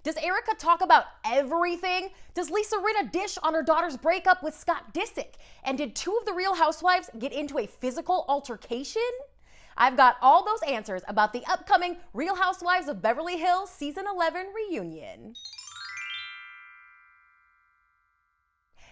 Does Erika talk about everything? Does Lisa Rinna dish on her daughter's breakup with Scott Disick? And did two of the Real Housewives get into a physical altercation? I've got all those answers about the upcoming Real Housewives of Beverly Hills Season 11 reunion.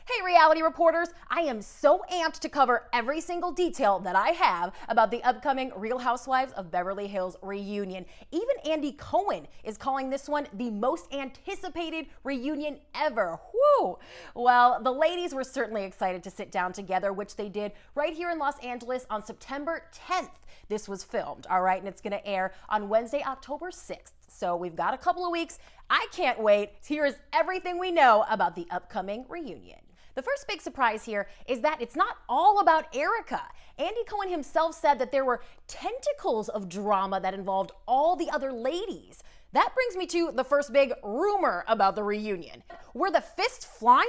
Hey reality reporters, I am so amped to cover every single detail that I have about the upcoming Real Housewives of Beverly Hills reunion. Even Andy Cohen is calling this one the most anticipated reunion ever. Whew! Well, the ladies were certainly excited to sit down together, which they did right here in Los Angeles on September 10th. This was filmed, all right, and it's gonna air on Wednesday, October 6th. So we've got a couple of weeks. I can't wait. Here is everything we know about the upcoming reunion. The first big surprise here is that it's not all about Erika. Andy Cohen himself said that there were tentacles of drama that involved all the other ladies. That brings me to the first big rumor about the reunion. Were the fists flying?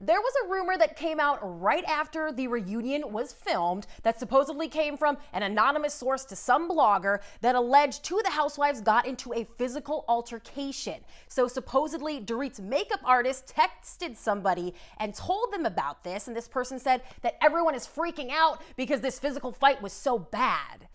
There was a rumor that came out right after the reunion was filmed that supposedly came from an anonymous source to some blogger that alleged two of the housewives got into a physical altercation. So supposedly Dorit's makeup artist texted somebody and told them about this, and this person said that everyone is freaking out because this physical fight was so bad.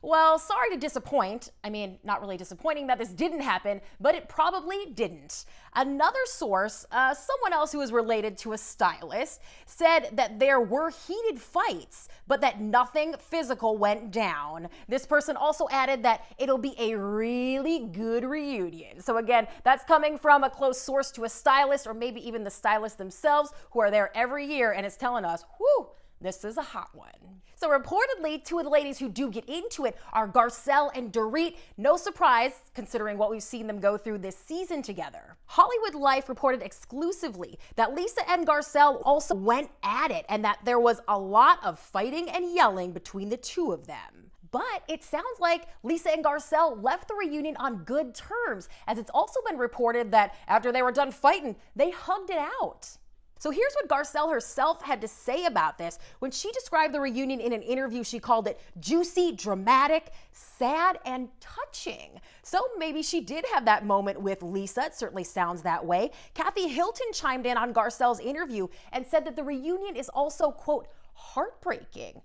Well, sorry to disappoint. I mean, not really disappointing that this didn't happen, but it probably didn't. Another source, someone else who is related to a stylist, said that there were heated fights, but that nothing physical went down. This person also added that it'll be a really good reunion. So again, that's coming from a close source to a stylist, or maybe even the stylists themselves, who are there every year and is telling us, whew, this is a hot one. So reportedly, two of the ladies who do get into it are Garcelle and Dorit. No surprise, considering what we've seen them go through this season together. Hollywood Life reported exclusively that Lisa and Garcelle also went at it and that there was a lot of fighting and yelling between the two of them. But it sounds like Lisa and Garcelle left the reunion on good terms, as it's also been reported that after they were done fighting, they hugged it out. So here's what Garcelle herself had to say about this. When she described the reunion in an interview, she called it juicy, dramatic, sad, and touching. So maybe she did have that moment with Lisa. It certainly sounds that way. Kathy Hilton chimed in on Garcelle's interview and said that the reunion is also, quote, heartbreaking.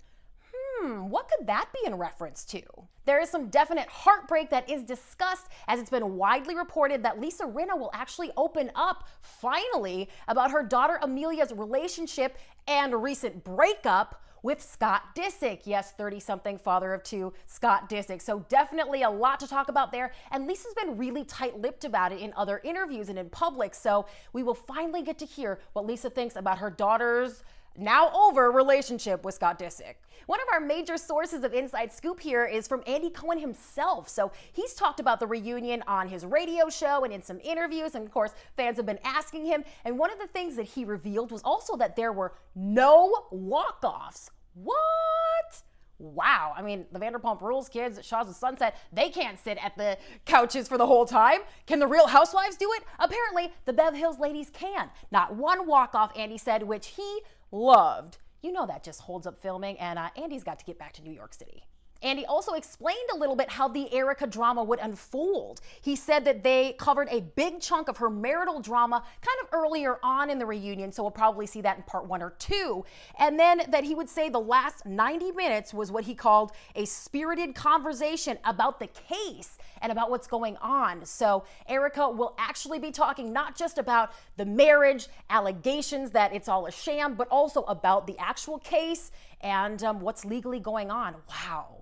What could that be in reference to? There is some definite heartbreak that is discussed, as it's been widely reported that Lisa Rinna will actually open up, finally, about her daughter Amelia's relationship and recent breakup with Scott Disick. Yes, 30-something father of two, Scott Disick. So definitely a lot to talk about there. And Lisa's been really tight-lipped about it in other interviews and in public. So we will finally get to hear what Lisa thinks about her daughter's now over relationship with Scott Disick. One of our major sources of inside scoop here is from Andy Cohen himself. So he's talked about the reunion on his radio show and in some interviews, and of course fans have been asking him, and one of the things that he revealed was also that there were no walk-offs. What? Wow, I mean, the Vanderpump Rules kids at Shaw's of Sunset, they can't sit at the couches for the whole time. Can the Real Housewives do it? Apparently, the Bev Hills ladies can. Not one walk-off, Andy said, which he loved. You know that just holds up filming, and Andy's got to get back to New York City. Andy also explained a little bit how the Erika drama would unfold. He said that they covered a big chunk of her marital drama kind of earlier on in the reunion, so we'll probably see that in part 1 or 2. And then that he would say the last 90 minutes was what he called a spirited conversation about the case and about what's going on. So Erika will actually be talking not just about the marriage, allegations that it's all a sham, but also about the actual case and what's legally going on. Wow.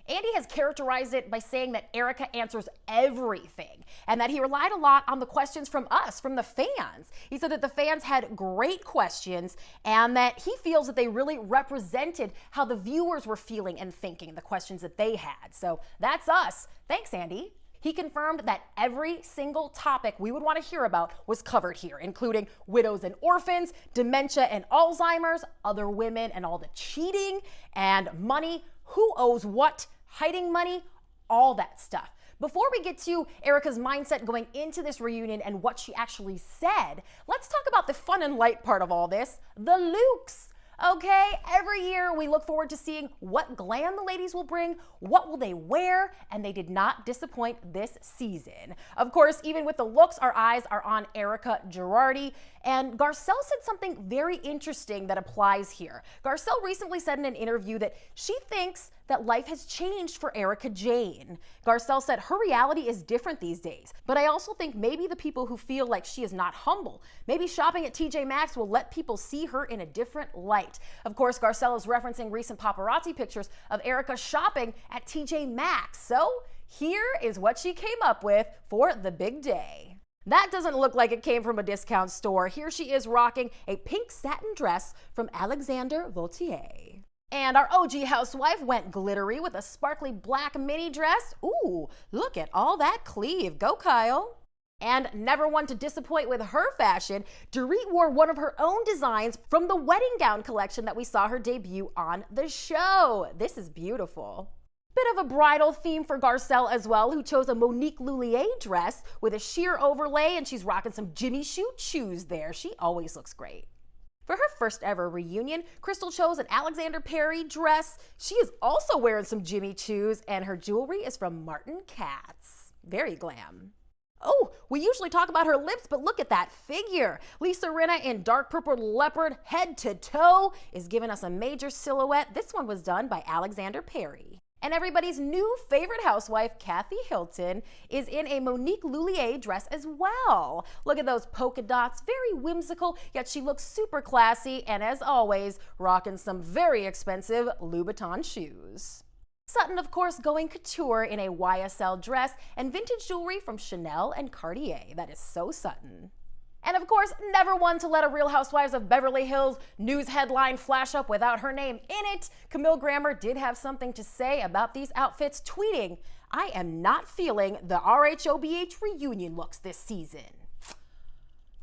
Andy has characterized it by saying that Erika answers everything and that he relied a lot on the questions from us, from the fans. He said that the fans had great questions and that he feels that they really represented how the viewers were feeling and thinking, the questions that they had. So that's us. Thanks, Andy. He confirmed that every single topic we would want to hear about was covered here, including widows and orphans, dementia and Alzheimer's, other women and all the cheating, and money, who owes what, hiding money, all that stuff. Before we get to Erika's mindset going into this reunion and what she actually said, let's talk about the fun and light part of all this, the looks. Okay, every year we look forward to seeing what glam the ladies will bring, what will they wear, and they did not disappoint this season. Of course, even with the looks, our eyes are on Erika Girardi, and Garcelle said something very interesting that applies here. Garcelle recently said in an interview that she thinks that life has changed for Erika Jayne. Garcelle said her reality is different these days, but I also think maybe the people who feel like she is not humble, maybe shopping at TJ Maxx will let people see her in a different light. Of course, Garcelle is referencing recent paparazzi pictures of Erika shopping at TJ Maxx. So here is what she came up with for the big day. That doesn't look like it came from a discount store. Here she is rocking a pink satin dress from Alexander Vauthier. And our OG housewife went glittery with a sparkly black mini dress. Ooh, look at all that cleave. Go, Kyle. And never one to disappoint with her fashion, Dorit wore one of her own designs from the wedding gown collection that we saw her debut on the show. This is beautiful. Bit of a bridal theme for Garcelle as well, who chose a Monique Lhuillier dress with a sheer overlay, and she's rocking some Jimmy Choo shoes there. She always looks great. For her first ever reunion, Crystal chose an Alexander Perry dress. She is also wearing some Jimmy Choos, and her jewelry is from Martin Katz. Very glam. Oh, we usually talk about her lips, but look at that figure. Lisa Rinna in dark purple leopard, head to toe, is giving us a major silhouette. This one was done by Alexander Perry. And everybody's new favorite housewife, Kathy Hilton, is in a Monique Lhuillier dress as well. Look at those polka dots, very whimsical, yet she looks super classy, and as always, rocking some very expensive Louboutin shoes. Sutton, of course, going couture in a YSL dress and vintage jewelry from Chanel and Cartier. That is so Sutton. And of course, never one to let a Real Housewives of Beverly Hills news headline flash up without her name in it. Camille Grammer did have something to say about these outfits, tweeting, "I am not feeling the RHOBH reunion looks this season."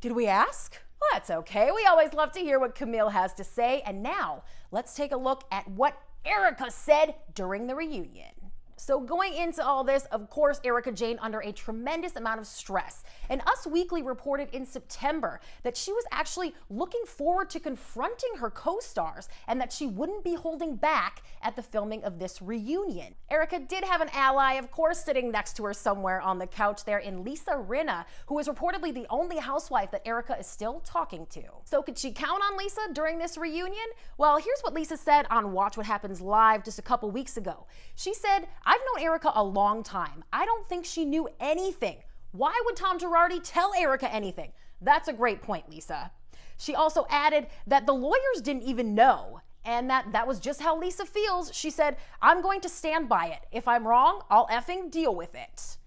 Did we ask? Well, that's okay. We always love to hear what Camille has to say. And now, let's take a look at what Erika said during the reunion. So going into all this, of course, Erika Jayne under a tremendous amount of stress. And Us Weekly reported in September that she was actually looking forward to confronting her co-stars and that she wouldn't be holding back at the filming of this reunion. Erika did have an ally, of course, sitting next to her somewhere on the couch there in Lisa Rinna, who is reportedly the only housewife that Erika is still talking to. So could she count on Lisa during this reunion? Well, here's what Lisa said on Watch What Happens Live just a couple weeks ago. She said, "I've known Erika a long time. I don't think she knew anything. Why would Tom Girardi tell Erika anything?" That's a great point, Lisa. She also added that the lawyers didn't even know, and that was just how Lisa feels. She said, "I'm going to stand by it. If I'm wrong, I'll effing deal with it."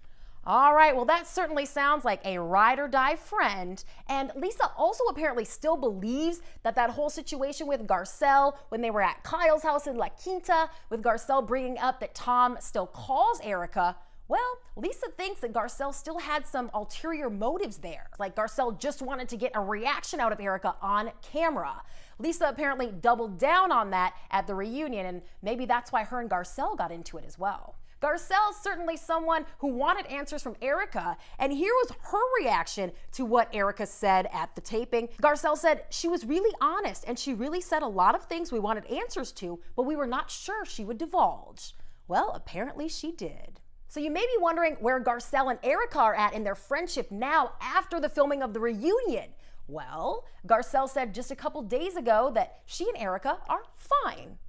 All right, well, that certainly sounds like a ride or die friend. And Lisa also apparently still believes that whole situation with Garcelle, when they were at Kyle's house in La Quinta, with Garcelle bringing up that Tom still calls Erika, well, Lisa thinks that Garcelle still had some ulterior motives there. Like Garcelle just wanted to get a reaction out of Erika on camera. Lisa apparently doubled down on that at the reunion, and maybe that's why her and Garcelle got into it as well. Garcelle's certainly someone who wanted answers from Erika, and here was her reaction to what Erika said at the taping. Garcelle said she was really honest, and she really said a lot of things we wanted answers to, but we were not sure she would divulge. Well, apparently she did. So you may be wondering where Garcelle and Erika are at in their friendship now after the filming of the reunion. Well, Garcelle said just a couple days ago that she and Erika are fine.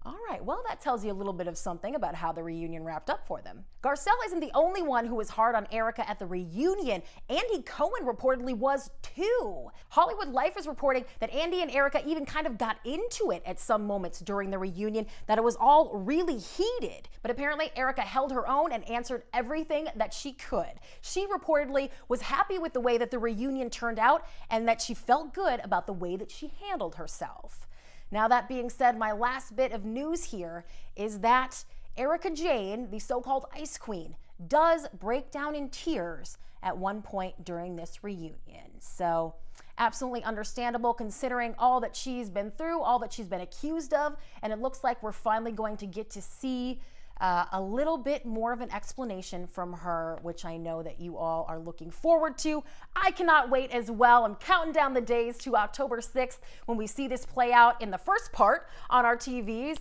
All right, well, that tells you a little bit of something about how the reunion wrapped up for them. Garcelle isn't the only one who was hard on Erika at the reunion. Andy Cohen reportedly was too. Hollywood Life is reporting that Andy and Erika even kind of got into it at some moments during the reunion, that it was all really heated. But apparently Erika held her own and answered everything that she could. She reportedly was happy with the way that the reunion turned out and that she felt good about the way that she handled herself. Now, that being said, my last bit of news here is that Erika Jayne, the so-called Ice Queen, does break down in tears at one point during this reunion. So absolutely understandable considering all that she's been through, all that she's been accused of, and it looks like we're finally going to get to see a little bit more of an explanation from her, which I know that you all are looking forward to. I cannot wait as well. I'm counting down the days to October 6th when we see this play out in the first part on our TVs.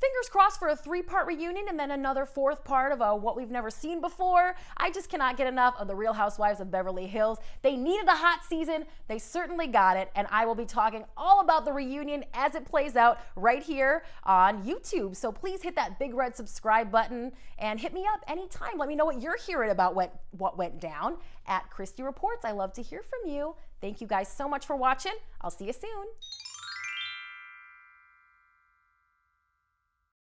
Fingers crossed for a 3-part reunion and then another 4th part of what we've never seen before. I just cannot get enough of the Real Housewives of Beverly Hills. They needed a hot season. They certainly got it. And I will be talking all about the reunion as it plays out right here on YouTube. So please hit that big red subscribe button and hit me up anytime. Let me know what you're hearing about what went down at Christy Reports. I love to hear from you. Thank you guys so much for watching. I'll see you soon.